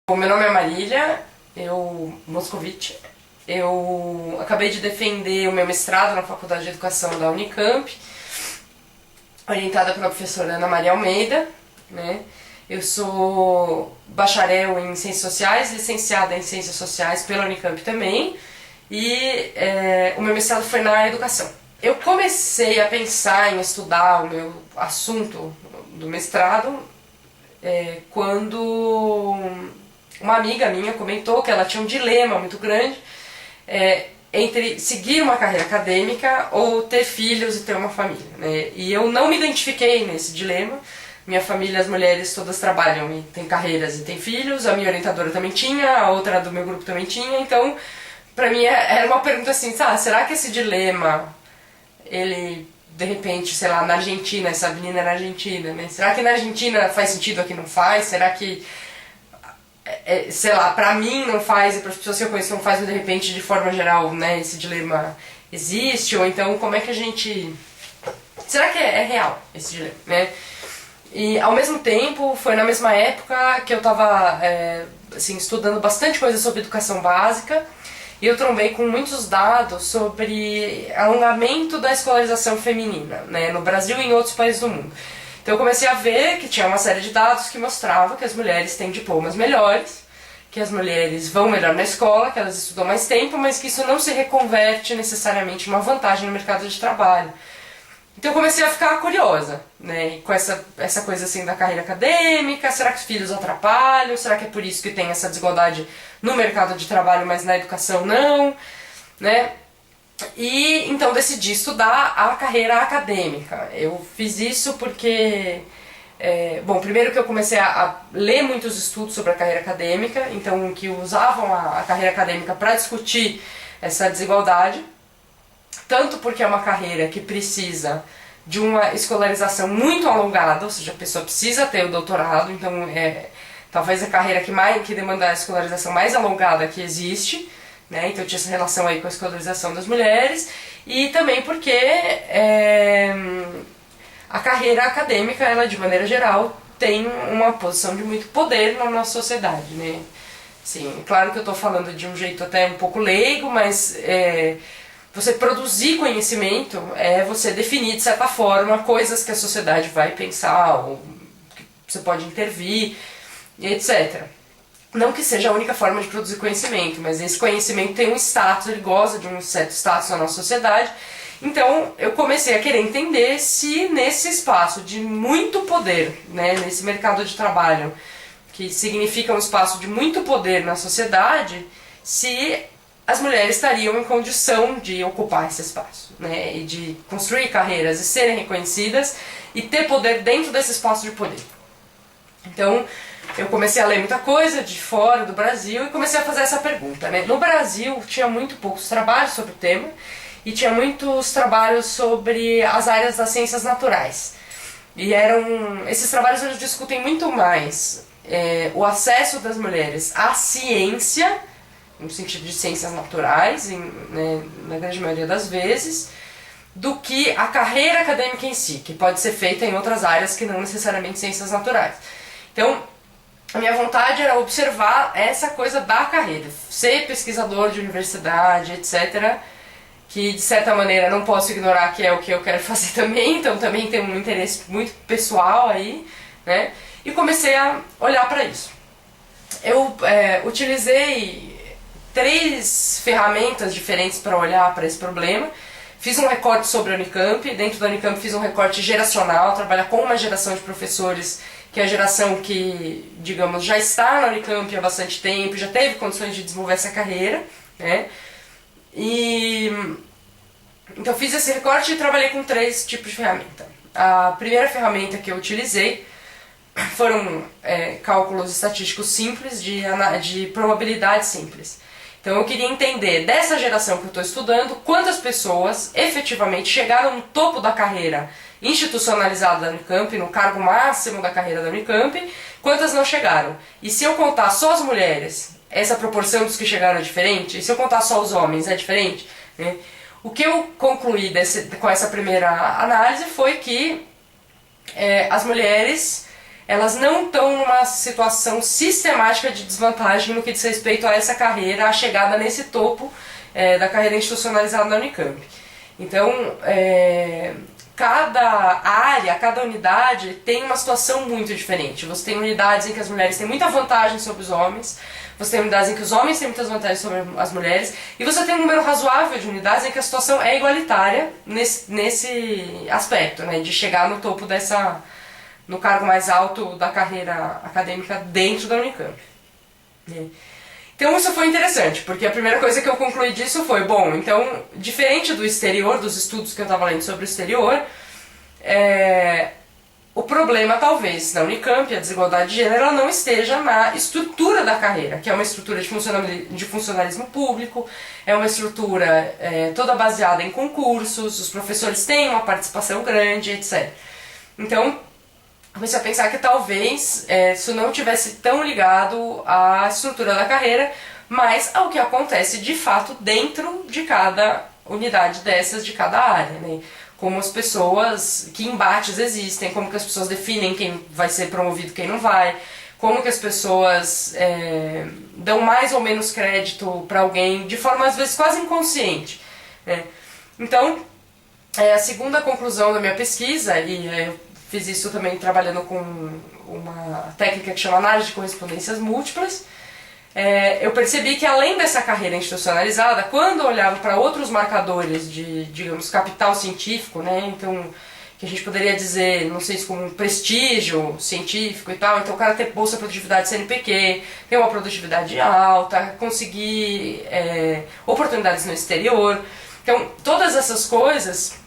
Bom, meu nome é Marília, Moscovici. Eu acabei de defender o meu mestrado na Faculdade de Educação da Unicamp, orientada pela professora Ana Maria Almeida, né? Eu sou bacharel em Ciências Sociais, licenciada em Ciências Sociais pela Unicamp também, e o meu mestrado foi na educação. Eu comecei a pensar em estudar o meu assunto do mestrado quando uma amiga minha comentou que ela tinha um dilema muito grande entre seguir uma carreira acadêmica ou ter filhos e ter uma família, né? E eu não me identifiquei nesse dilema. Minha família, as mulheres todas trabalham e têm carreiras e têm filhos, a minha orientadora também tinha, a outra do meu grupo também tinha, então pra mim era uma pergunta assim, será que esse dilema, ele, de repente, sei lá, na Argentina, essa menina é na Argentina, né? Será que na Argentina faz sentido, aqui não faz? Será que, sei lá, pra mim não faz e para as pessoas que eu conheço não faz, mas de repente, de forma geral, né, esse dilema existe? Ou então, como é que a gente... Será que é real esse dilema, né? E, ao mesmo tempo, foi na mesma época que eu tava assim, estudando bastante coisa sobre educação básica, e eu trombei com muitos dados sobre alongamento da escolarização feminina, né, no Brasil e em outros países do mundo. Então eu comecei a ver que tinha uma série de dados que mostravam que as mulheres têm diplomas melhores, que as mulheres vão melhor na escola, que elas estudam mais tempo, mas que isso não se reconverte necessariamente em uma vantagem no mercado de trabalho. Então eu comecei a ficar curiosa, né, com essa coisa assim da carreira acadêmica. Será que os filhos atrapalham? Será que é por isso que tem essa desigualdade no mercado de trabalho, mas na educação não, né? E então decidi estudar a carreira acadêmica. Eu fiz isso porque, bom, primeiro que eu comecei a ler muitos estudos sobre a carreira acadêmica, então que usavam a carreira acadêmica para discutir essa desigualdade, tanto porque é uma carreira que precisa de uma escolarização muito alongada, ou seja, a pessoa precisa ter o doutorado, então talvez a carreira que demanda a escolarização mais alongada que existe, né? Então tinha essa relação aí com a escolarização das mulheres, e também porque a carreira acadêmica, ela de maneira geral, tem uma posição de muito poder na nossa sociedade, né? Sim, claro que eu estou falando de um jeito até um pouco leigo, mas você produzir conhecimento é você definir, de certa forma, coisas que a sociedade vai pensar, ou que você pode intervir, etc. Não que seja a única forma de produzir conhecimento, mas esse conhecimento tem um status, ele goza de um certo status na nossa sociedade. Então eu comecei a querer entender se nesse espaço de muito poder, né, nesse mercado de trabalho, que significa um espaço de muito poder na sociedade, se as mulheres estariam em condição de ocupar esse espaço, né, e de construir carreiras e serem reconhecidas e ter poder dentro desse espaço de poder. Então eu comecei a ler muita coisa de fora do Brasil e comecei a fazer essa pergunta, né? No Brasil tinha muito poucos trabalhos sobre o tema e tinha muitos trabalhos sobre as áreas das ciências naturais. E esses trabalhos eles discutem muito mais o acesso das mulheres à ciência, no sentido de ciências naturais, né, na grande maioria das vezes, do que a carreira acadêmica em si, que pode ser feita em outras áreas que não necessariamente ciências naturais. Então, a minha vontade era observar essa coisa da carreira, ser pesquisador de universidade, etc., que de certa maneira não posso ignorar que é o que eu quero fazer também, então também tem um interesse muito pessoal aí, né? E comecei a olhar para isso. Eu utilizei 3 ferramentas diferentes para olhar para esse problema. Fiz um recorte sobre a Unicamp, dentro da Unicamp fiz um recorte geracional, trabalhar com uma geração de professores, que é a geração que, digamos, já está na Unicamp há bastante tempo, já teve condições de desenvolver essa carreira, né? Então fiz esse recorte e trabalhei com 3 tipos de ferramenta. A primeira ferramenta que eu utilizei foram cálculos estatísticos simples, de probabilidade simples. Então eu queria entender, dessa geração que eu estou estudando, quantas pessoas efetivamente chegaram no topo da carreira institucionalizada da Unicamp, no cargo máximo da carreira da Unicamp, quantas não chegaram. E se eu contar só as mulheres, essa proporção dos que chegaram é diferente? E se eu contar só os homens, é diferente? Né? O que eu concluí com essa primeira análise foi que as mulheres elas não estão numa situação sistemática de desvantagem no que diz respeito a essa carreira, a chegada nesse topo da carreira institucionalizada na Unicamp. Então, cada área, cada unidade tem uma situação muito diferente. Você tem unidades em que as mulheres têm muita vantagem sobre os homens, você tem unidades em que os homens têm muitas vantagens sobre as mulheres, e você tem um número razoável de unidades em que a situação é igualitária nesse aspecto, né, de chegar no topo no cargo mais alto da carreira acadêmica dentro da Unicamp. Então isso foi interessante, porque a primeira coisa que eu concluí disso foi, bom, então, diferente do exterior, dos estudos que eu estava lendo sobre o exterior, o problema talvez na Unicamp, a desigualdade de gênero, ela não esteja na estrutura da carreira, que é uma estrutura de funcionalismo público, é uma estrutura toda baseada em concursos, os professores têm uma participação grande, etc. Então, comecei a pensar que talvez isso não tivesse tão ligado à estrutura da carreira, mas ao que acontece de fato dentro de cada unidade dessas, de cada área, né? Como as pessoas, que embates existem, como que as pessoas definem quem vai ser promovido e quem não vai, como que as pessoas dão mais ou menos crédito para alguém de forma às vezes quase inconsciente, né? Então, a segunda conclusão da minha pesquisa, e eu fiz isso também trabalhando com uma técnica que chama análise de correspondências múltiplas, eu percebi que além dessa carreira institucionalizada, quando eu olhava para outros marcadores de, digamos, capital científico, né, então, que a gente poderia dizer, não sei se como um prestígio científico e tal, então o cara ter bolsa produtividade CNPq, ter uma produtividade alta, conseguir oportunidades no exterior, então todas essas coisas,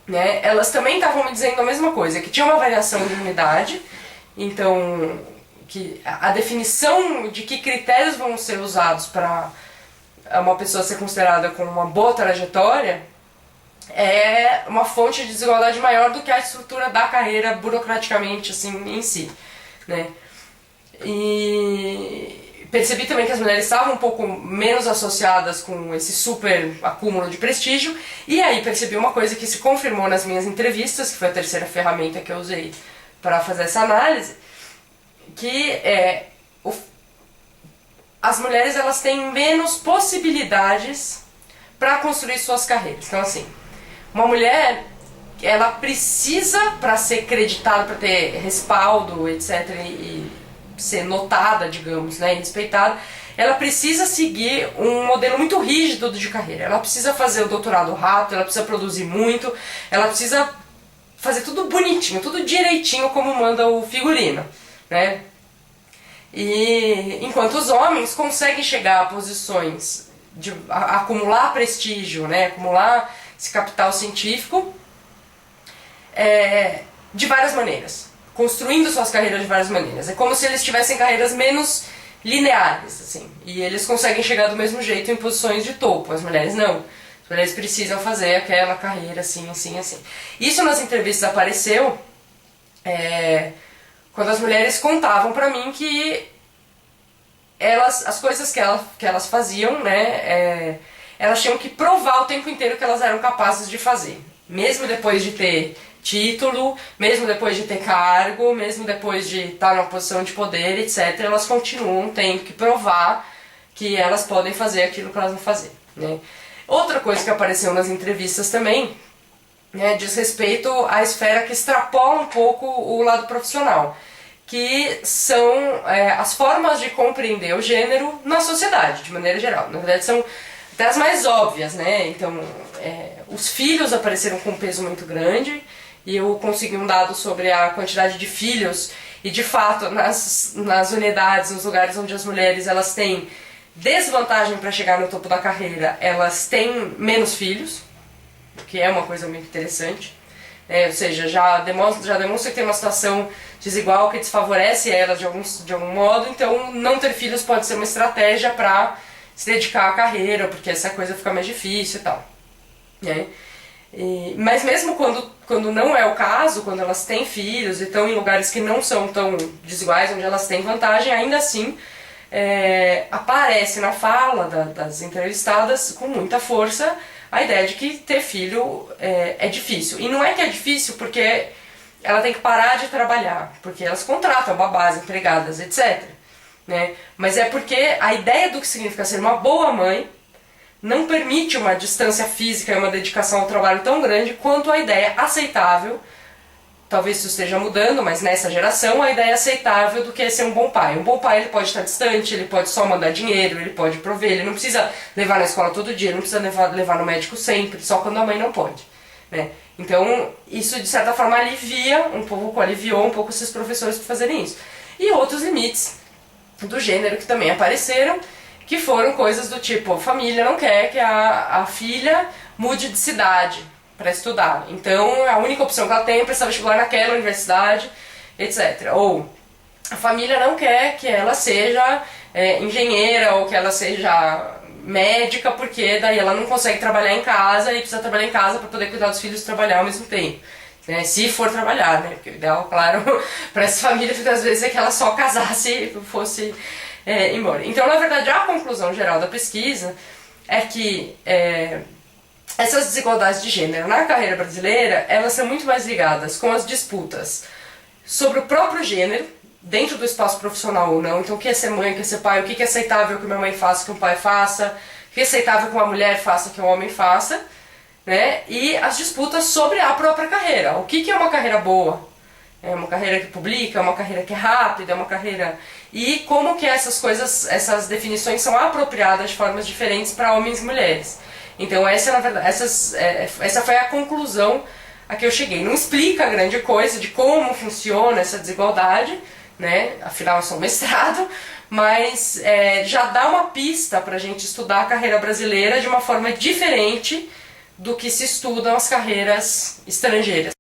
né, elas também estavam me dizendo a mesma coisa, que tinha uma variação de unidade, então que a definição de que critérios vão ser usados para uma pessoa ser considerada com uma boa trajetória é uma fonte de desigualdade maior do que a estrutura da carreira burocraticamente assim em si, né? E percebi também que as mulheres estavam um pouco menos associadas com esse super acúmulo de prestígio, e aí percebi uma coisa que se confirmou nas minhas entrevistas, que foi a terceira ferramenta que eu usei para fazer essa análise, que as mulheres elas têm menos possibilidades para construir suas carreiras. Então assim, uma mulher, ela precisa, para ser creditada, para ter respaldo, etc, e ser notada, digamos, né, e respeitada, ela precisa seguir um modelo muito rígido de carreira. Ela precisa fazer o doutorado rápido, ela precisa produzir muito, ela precisa fazer tudo bonitinho, tudo direitinho como manda o figurino, né? E enquanto os homens conseguem chegar a posições de acumular prestígio, né, acumular esse capital científico de várias maneiras, construindo suas carreiras de várias maneiras. É como se eles tivessem carreiras menos lineares, assim, e eles conseguem chegar do mesmo jeito em posições de topo. As mulheres não. As mulheres precisam fazer aquela carreira assim, assim, assim. Isso nas entrevistas apareceu quando as mulheres contavam pra mim que as coisas que elas faziam, né, elas tinham que provar o tempo inteiro que elas eram capazes de fazer. Mesmo depois de ter título, mesmo depois de ter cargo, mesmo depois de estar numa posição de poder, etc., elas continuam tendo que provar que elas podem fazer aquilo que elas não fazem, né? Outra coisa que apareceu nas entrevistas também, né, diz respeito à esfera que extrapola um pouco o lado profissional, que são as formas de compreender o gênero na sociedade, de maneira geral. Na verdade, são até as mais óbvias, né? Então, os filhos apareceram com um peso muito grande, e eu consegui um dado sobre a quantidade de filhos, e de fato, nas unidades, nos lugares onde as mulheres elas têm desvantagem para chegar no topo da carreira, elas têm menos filhos, o que é uma coisa muito interessante. Ou seja, já demonstra que tem uma situação desigual que desfavorece elas de algum modo, então não ter filhos pode ser uma estratégia para se dedicar à carreira, porque essa coisa fica mais difícil e tal, né? Mas mesmo quando não é o caso, quando elas têm filhos e estão em lugares que não são tão desiguais, onde elas têm vantagem, ainda assim aparece na fala das entrevistadas com muita força a ideia de que ter filho é difícil. E não é que é difícil porque ela tem que parar de trabalhar, porque elas contratam babás, empregadas, etc. Né? Mas é porque a ideia do que significa ser uma boa mãe não permite uma distância física e uma dedicação ao trabalho tão grande quanto a ideia aceitável, talvez isso esteja mudando, mas nessa geração a ideia aceitável do que é ser um bom pai. Um bom pai, ele pode estar distante, ele pode só mandar dinheiro, ele pode prover, ele não precisa levar na escola todo dia, ele não precisa levar no médico sempre, só quando a mãe não pode. Né? Então isso de certa forma aliviou um pouco esses professores para fazerem isso. E outros limites do gênero que também apareceram, que foram coisas do tipo, a família não quer que a filha mude de cidade para estudar, então a única opção que ela tem é prestar vestibular naquela universidade, etc. Ou a família não quer que ela seja engenheira ou que ela seja médica, porque daí ela não consegue trabalhar em casa e precisa trabalhar em casa para poder cuidar dos filhos e trabalhar ao mesmo tempo. Né, se for trabalhar, né? Porque o ideal, claro, para essa família muitas vezes é que ela só casasse e fosse embora. Então, na verdade, a conclusão geral da pesquisa é que essas desigualdades de gênero na carreira brasileira, elas são muito mais ligadas com as disputas sobre o próprio gênero, dentro do espaço profissional ou não. Então, o que é ser mãe, o que é ser pai, o que é aceitável que uma mãe faça, que um pai faça, o que é aceitável que uma mulher faça, que um homem faça, né? E as disputas sobre a própria carreira. O que é uma carreira boa? É uma carreira que publica, é uma carreira que é rápida, é uma carreira... E como que essas coisas, essas definições são apropriadas de formas diferentes para homens e mulheres. Então essa, na verdade, essa foi a conclusão a que eu cheguei. Não explica grande coisa de como funciona essa desigualdade, né? Afinal eu sou um mestrado, mas já dá uma pista para a gente estudar a carreira brasileira de uma forma diferente do que se estudam as carreiras estrangeiras.